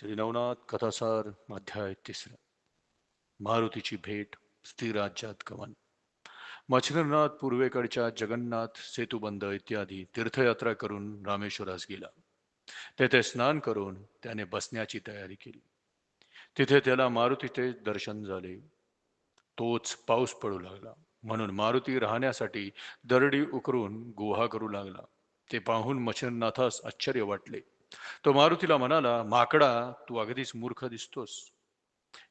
श्री नवनाथ कथासार अध्याय 3. मारुतीची भेट. स्थिर राज्यात गमन. मच्छिंद्रनाथ पूर्वेकडच्या जगन्नाथ सेतुबंध इत्यादी तीर्थयात्रा करून रामेश्वरास गेला. तेथे स्नान करून त्याने बसण्याची तयारी केली. तिथे त्याला मारुतीचे दर्शन झाले. तोच पाऊस पडू लागला, म्हणून मारुती राहण्यासाठी दरडी उकरून गुहा करू लागला. ते पाहून मच्छिंद्रनाथास आश्चर्य वाटले. तो मारुतीला म्हणाला, माकडा, तू अगदीच मूर्ख दिसतोस.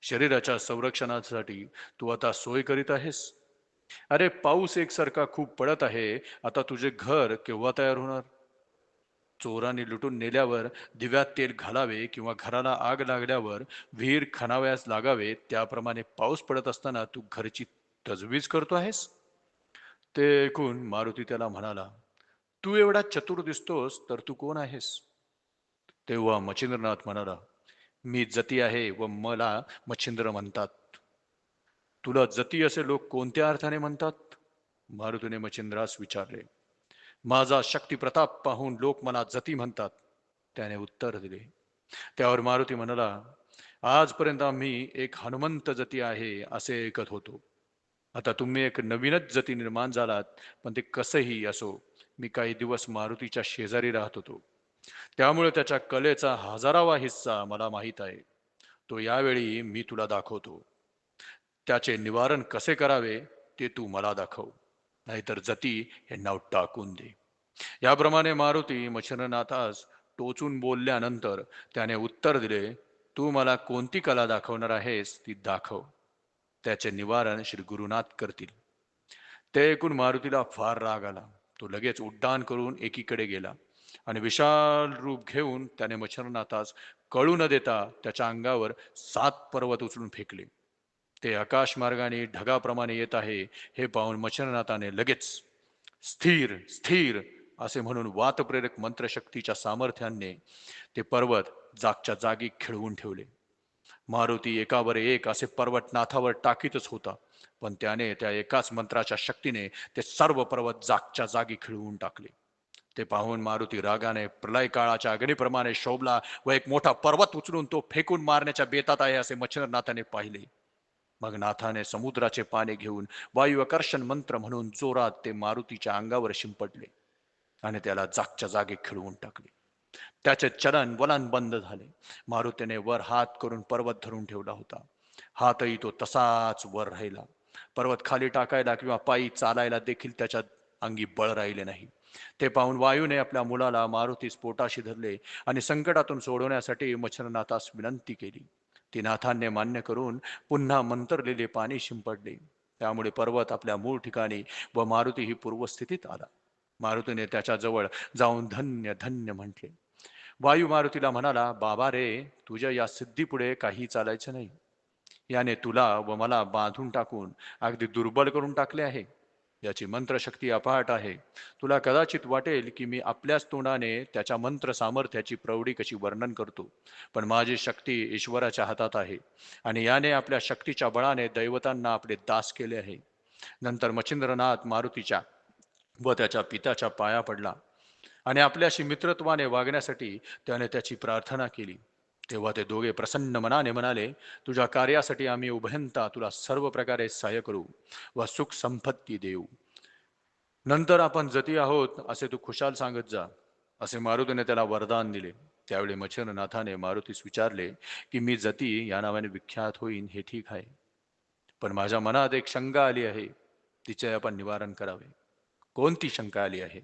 शरीराच्या संरक्षणासाठी तू आता सोय करीत आहेस. अरे, पाऊस एकसारखा खूप पडत आहे. आता तुझे घर केव्हा तयार होणार? चोरांनी लुटून नेल्यावर दिव्यात तेल घालावे किंवा घराला आग लागल्यावर विहीर खणावयास लागावे, त्याप्रमाणे पाऊस पडत असताना तू घरची तजवीज करतो आहेस. ते ऐकून मारुती त्याला म्हणाला, तू एवढा चतुर दिसतोस तर तू कोण आहेस? तेव्हा मच्छिंद्रनाथ म्हणाला, मी जती आहे व मला मच्छिंद्र म्हणतात. तुला जती असे लोक कोणत्या अर्थाने म्हणतात? मारुतीने मच्छिंद्रास विचारले. माझा शक्ती प्रताप पाहून लोक मला जती म्हणतात, त्याने उत्तर दिले. त्यावर मारुती म्हणाला, आजपर्यंत आम्ही एक हनुमंत जती आहे असे ऐकत होतो. आता तुम्ही एक नवीनच जती निर्माण झालात, पण ते कसंही असो, मी काही दिवस मारुतीच्या शेजारी राहत होतो. त्यामुळे त्याच्या कलेचा हजारावा हिस्सा मला माहीत आहे. तो यावेळी मी तुला दाखवतो. त्याचे निवारण कसे करावे ते तू मला दाखव, नाहीतर जती हे नाव टाकून दे. याप्रमाणे मारुती मच्छिंद्रनाथास टोचून बोलल्यानंतर त्याने उत्तर दिले, तू मला कोणती कला दाखवणार आहेस ती दाखव. त्याचे निवारण श्री गुरुनाथ करतील. ते ऐकून मारुतीला फार राग आला. तो लगेच उड्डाण करून एकीकडे गेला आणि विशाल रूप घेऊन त्याने मच्छिंद्रनाथास कळू न देता त्याच्या अंगावर 7 पर्वत उचलून फेकले. ते आकाश मार्गाने ढगाप्रमाणे येत आहे हे पाहून मच्छिंद्रनाथाने लगेच स्थिर स्थिर असे म्हणून वातप्रेरक मंत्रशक्तीच्या सामर्थ्याने ते पर्वत जागच्या जागी खिळवून ठेवले. मारुती एकावर एक असे पर्वत नाथावर टाकीतच होता, पण त्याने त्या एकाच मंत्राच्या शक्तीने ते सर्व पर्वत जागच्या जागी खिळवून टाकले. ते पाहून मारुती रागाने प्रलय काळाच्या अग्नीप्रमाणे शोभला व एक मोठा पर्वत उचलून तो फेकून मारण्याच्या बेतात आहे असे मच्छिंद्रनाथाने पाहिले. मग नाथाने समुद्राचे पाणी घेऊन वायू आकर्षण मंत्र म्हणून जोरात ते मारुतीच्या अंगावर शिंपडले आणि त्याला जागच्या जागी खिळवून टाकले. त्याचे चलन वलन बंद झाले. मारुतीने वर हात करून पर्वत धरून ठेवला होता. हातही तो तसाच वर राहिला. पर्वत खाली टाकायला किंवा पायी चालायला देखील त्याच्या अंगी बळ राहिले नाही. ते पाहून वायूने आपल्या मुलाला मारुतीस पोटाशी धरले आणि संकटातून सोडवण्यासाठी मच्छिंद्रनाथास विनंती केली. ती नाथांनी मान्य करून पुन्हा मंत्रलेले पाणी शिंपडले. त्यामुळे पर्वत आपल्या मूळ ठिकाणी व मारुतीही पूर्वस्थितीत आला. मारुतीने त्याच्या जवळ जाऊन धन्य धन्य म्हटले. वायू मारुतीला म्हणाला, बाबा रे, तुझ्या या सिद्धीपुढे काही चालायचं नाही. याने तुला व मला बांधून टाकून अगदी दुर्बल करून टाकले आहे. याची मंत्रशक्ती अफाट आहे. तुला कदाचित वाटेल की मी आपल्याच तोंडाने त्याच्या मंत्र सामर्थ्याची प्रौढी कशी वर्णन करतो, पण माझी शक्ती ईश्वराच्या हातात आहे आणि याने आपल्या शक्तीच्या बळाने दैवतांना आपले दास केले आहे. नंतर मच्छिंद्रनाथ मारुतीच्या व त्याच्या पित्याच्या पाया पडला आणि आपल्याशी मित्रत्वाने वागण्यासाठी त्याने त्याची प्रार्थना केली. तेव्हा ते दोघे प्रसन्न मनाने म्हणाले, तुझ्या कार्यासाठी आम्ही उभयंता तुला सर्व प्रकारे सहाय्य करू व सुख संपत्ती देऊ. नंतर आपण जती आहोत असे तू खुशाल सांगत जा, असे मारुतीने त्याला वरदान दिले. त्यावेळी मच्छिंद्रनाथाने मारुतीस विचारले की मी जती या नावाने विख्यात होईन हे ठीक आहे, पण माझ्या मनात एक शंका आली आहे. तिचे आपण निवारण करावे. कोणती शंका आली आहे?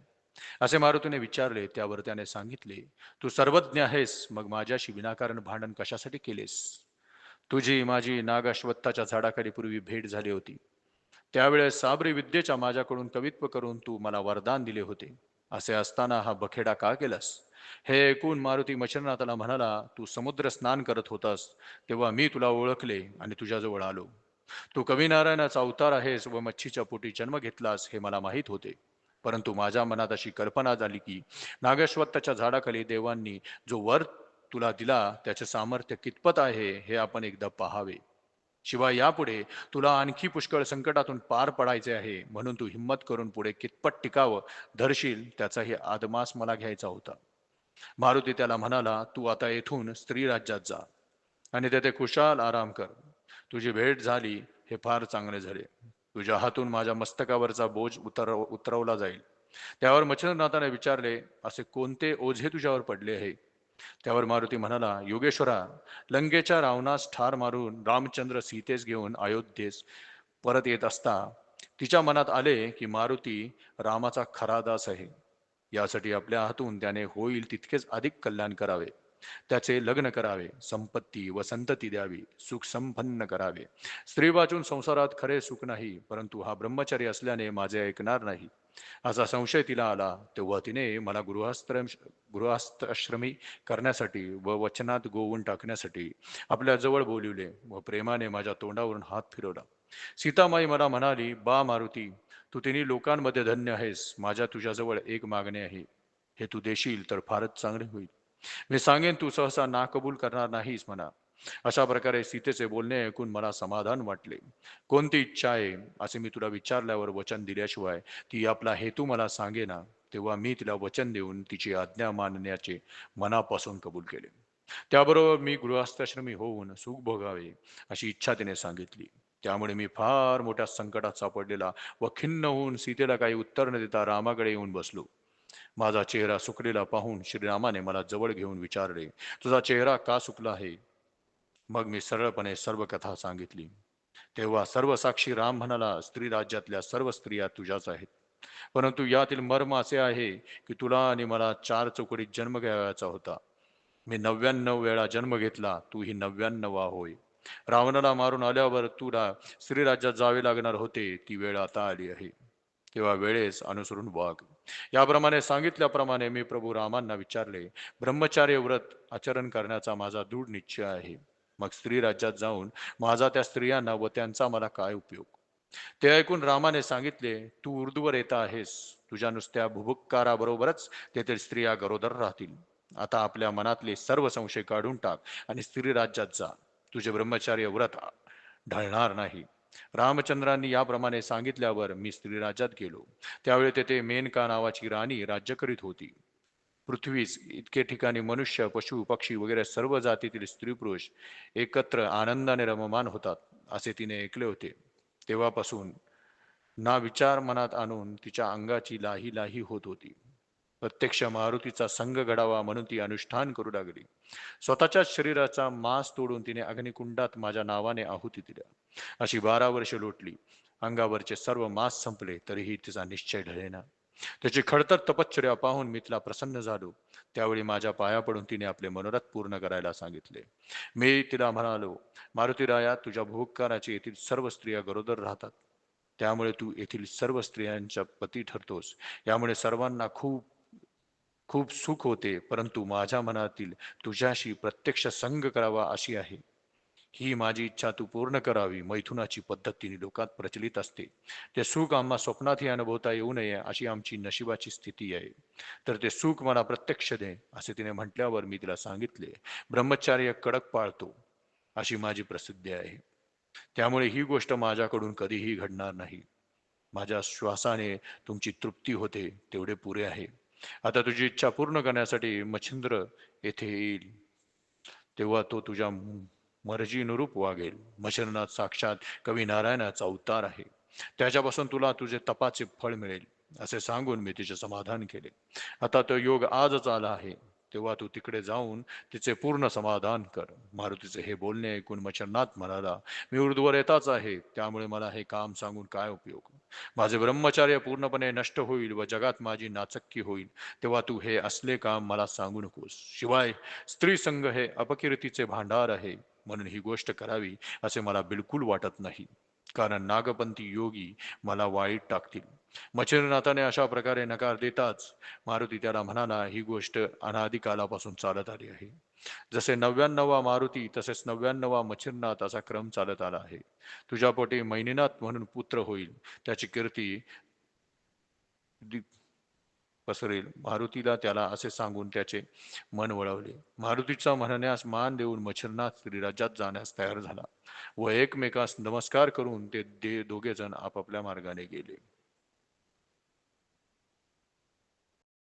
असे मारुतीने विचारले. त्यावर त्याने सांगितले, तू सर्वज्ञ आहेस, मग माझ्याशी विनाकारण भांडण कशासाठी केलेस? तुझी माझी नागश्वत्थाच्या झाडाखाली पूर्वी भेट झाली होती. त्यावेळेस साबरी विद्येच्या माझ्याकडून कवित्व करून तू मला वरदान दिले होते. असे असताना हा बखेडा का केलास? हे ऐकून मारुती मच्छिंद्रनाथाला म्हणाला, तू समुद्र स्नान करत होतास तेव्हा मी तुला ओळखले आणि तुझ्याजवळ आलो. तू कविनारायणाचा अवतार आहेस व मच्छीच्या पोटी जन्म घेतलास हे मला माहीत होते. परंतु माझ्या मनात अशी कल्पना झाली की नागेश्वत्थाच्या झाडाखाली देवांनी जो वर तुला दिला त्याचे सामर्थ्य कितपत आहे हे आपण एकदा पाहावे. शिवाय यापुढे तुला आणखी पुष्कळ संकटातून पार पडायचे आहे, म्हणून तू हिम्मत करून पुढे कितपत टिकावं धरशील त्याचाही आदमास मला घ्यायचा होता. मारुती त्याला म्हणाला, तू आता येथून स्त्री राज्यात जा आणि तेथे खुशाल आराम कर. तुझी भेट झाली हे फार चांगले झाले. तुझ्या हातून माझ्या मस्तकावरचा बोज उतरवला जाईल. त्यावर मच्छिंद्रनाथाने विचारले, असे कोणते ओझे तुझ्यावर पडले आहे? त्यावर मारुती म्हणाला, योगेश्वरा, लंकेच्या रावणास ठार मारून रामचंद्र सीतेस घेऊन अयोध्येस परत येत असता तिच्या मनात आले की मारुती रामाचा खरा दास आहे. यासाठी आपल्या हातून त्याने होईल तितकेच अधिक कल्याण करावे. त्याचे लग्न करावे, संपत्ती व संतती द्यावी, सुख संपन्न करावे. स्त्री वाचून संसारात खरे सुख नाही, परंतु हा ब्रह्मचारी असल्याने माझे ऐकणार नाही, असा संशय तिला आला. तेव्हा तिने मला गृहस्थाश्रमी करण्यासाठी व वचनात गोवून टाकण्यासाठी आपल्या जवळ बोलिवले व प्रेमाने माझ्या तोंडावरून हात फिरवला. सीतामाई मला म्हणाली, बा मारुती, तू तिन्ही लोकांमध्ये धन्य आहेस. माझ्या तुझ्याजवळ एक मागणे आहे. हे तू देशील तर फारच चांगले होईल. मी सांगेन तू सहसा ना कबूल करणार नाहीस म्हणा. अशा प्रकारे सीतेचे बोलणे ऐकून मला समाधान वाटले. कोणती इच्छा आहे असे मी तुला विचारल्यावर वचन दिल्याशिवाय ती आपला हेतू मला सांगेना, तेव्हा मी तिला वचन देऊन तिची आज्ञा मानण्याचे मनापासून कबूल केले. त्याबरोबर मी गृहस्थाश्रमी होऊन सुख भोगावे अशी इच्छा तिने सांगितली. त्यामुळे मी फार मोठ्या संकटात सापडलेला व खिन्न होऊन सीतेला काही उत्तर न देता रामाकडे येऊन बसलो. माझा चेहरा सुकलेला पाहून श्रीरामाने मला जवळ घेऊन विचारले, तुझा चेहरा का सुकला आहे? मग मी सरळपणे सर्व कथा सांगितली. तेव्हा सर्व साक्षी राम म्हणाला, स्त्री राज्यातल्या सर्व स्त्रिया तुझ्याच आहेत. परंतु यातील मर्म असे आहे की तुला आणि मला 4 चौकडीत जन्म घ्यावयाचा होता. मी 99 वेळा जन्म घेतला, तू ही 99वा होय. रावणाला मारून आल्यावर तुला श्रीराज्यात जावे लागणार होते, ती वेळ आता आली आहे. तेव्हा वेळेस अनुसरून वाग. याप्रमाणे सांगितल्याप्रमाणे मी प्रभू रामांना विचारले, ब्रह्मचार्य व्रत आचरण करण्याचा माझा दृढ निश्चय आहे. मग स्त्री राज्यात जाऊन माझा त्या स्त्रियांना व त्यांचा मला काय उपयोग? ते ऐकून रामाने सांगितले, तू उर्दूवर येत आहेस. तुझ्या नुसत्या भुभुक्काराबरोबरच तेथील स्त्रिया गरोदर राहतील. आता आपल्या मनातले सर्व संशय काढून टाक आणि स्त्री राज्यात जा. तुझे ब्रह्मचार्य व्रत ढळणार नाही. रामचंद्रांनी याप्रमाणे सांगितल्यावर मी स्त्री राज्यात गेलो. त्यावेळी तेथे मेनका नावाची राणी राज्य करीत होती. पृथ्वीच इतके ठिकाणी मनुष्य, पशु, पक्षी वगैरे सर्व जातीतील स्त्री पुरुष एकत्र आनंदाने रममान होतात, असे तिने ऐकले होते. तेव्हापासून ना विचार मनात आणून तिच्या अंगाची लाही लाही होत होती. प्रत्यक्ष मारुतीचा संग घडावा म्हणून ती अनुष्ठान करू लागली. स्वतःच्याच शरीराचा मांस तोडून तिने अग्निकुंडात माझ्या नावाने आहुती दिल्या. अशी 12 वर्षे लोटली. अंगावरचे सर्व मांस संपले, तरीही तिचा निश्चय ढळेना. त्याची खडतर तपश्चर्या पाहून मी तिला प्रसन्न झालो. त्यावेळी माझ्या पाया पडून तिने आपले मनोरथ पूर्ण करायला सांगितले. मी तिला म्हणालो, मारुतीराया, तुझ्या भूपकाराची येथील सर्व स्त्रिया गरोदर राहतात. त्यामुळे तू येथील सर्व स्त्रियांच्या पती ठरतोस. यामुळे सर्वांना खूप खूप सुख होते, परंतु माझ्या मनातील तुझ्याशी प्रत्यक्ष संग करावा अशी आहे. ही माझी इच्छा तू पूर्ण करावी. मैथुनाची पद्धतीने लोकात प्रचलित असते. ते सुख आम्हा स्वप्नातही अनुभवता येऊ नये अशी आमची नशिबाची स्थिती आहे. तर ते सुख मला प्रत्यक्ष दे, असे तिने म्हटल्यावर मी तिला सांगितले, ब्रह्मचार्य कडक पाळतो अशी माझी प्रसिद्धी आहे. त्यामुळे ही गोष्ट माझ्याकडून कधीही घडणार नाही. माझ्या श्वासाने तुमची तृप्ती होते, तेवढे पुरे आहे. आता तुझी इच्छा पूर्ण करण्यासाठी मच्छिंद्र येथे येईल. तेव्हा तो तुझ्या मर्जीनुरूप वागेल. मच्छिंद्रनाथ साक्षात कवी नारायणाचा अवतार आहे. त्याच्यापासून तुला तुझे तपाचे फळ मिळेल, असे सांगून मी तिचे समाधान केले. आता तो योग आजच आला आहे. तेव्हा तू तिकडे जाऊन तिचे पूर्ण समाधान कर. मारुतीचे हे बोलणे ऐकून मच्छिंद्रनाथ म्हणाला, मी उर्दूवर येताच आहे, त्यामुळे मला हे काम सांगून काय उपयोग? माझे ब्रह्मचार्य पूर्णपणे नष्ट होईल व जगात माझी नाचक्की होईल. तेव्हा तू हे असले काम मला सांगू नकोस. शिवाय स्त्री संघ हे अपकीर्तीचे भांडार आहे, म्हणून ही गोष्ट करावी असे मला बिलकुल वाटत नाही. कारण नागपंथी योगी मला वाईट टाकतील. मच्छिंद्रनाथाने अशा प्रकारे नकार देताच मारुती त्याला म्हणाला, ही गोष्ट अनादी कालापासून चालत आली आहे. जसे 99वा मारुती तसेच 99वा मच्छिंद्रनाथ असा क्रम चालत आला आहे. तुझ्या पोटी मैनीनाथ म्हणून पुत्र होईल. त्याची कीर्ती पसरेल. मारुतीला त्याला असे सांगून त्याचे मन वळवले. मारुतीचा म्हणण्यास मान देऊन मच्छिंद्रनाथ श्रीराज्यात जाण्यास तयार झाला व एकमेकास नमस्कार करून ते दोघे जण आपापल्या मार्गाने गेले.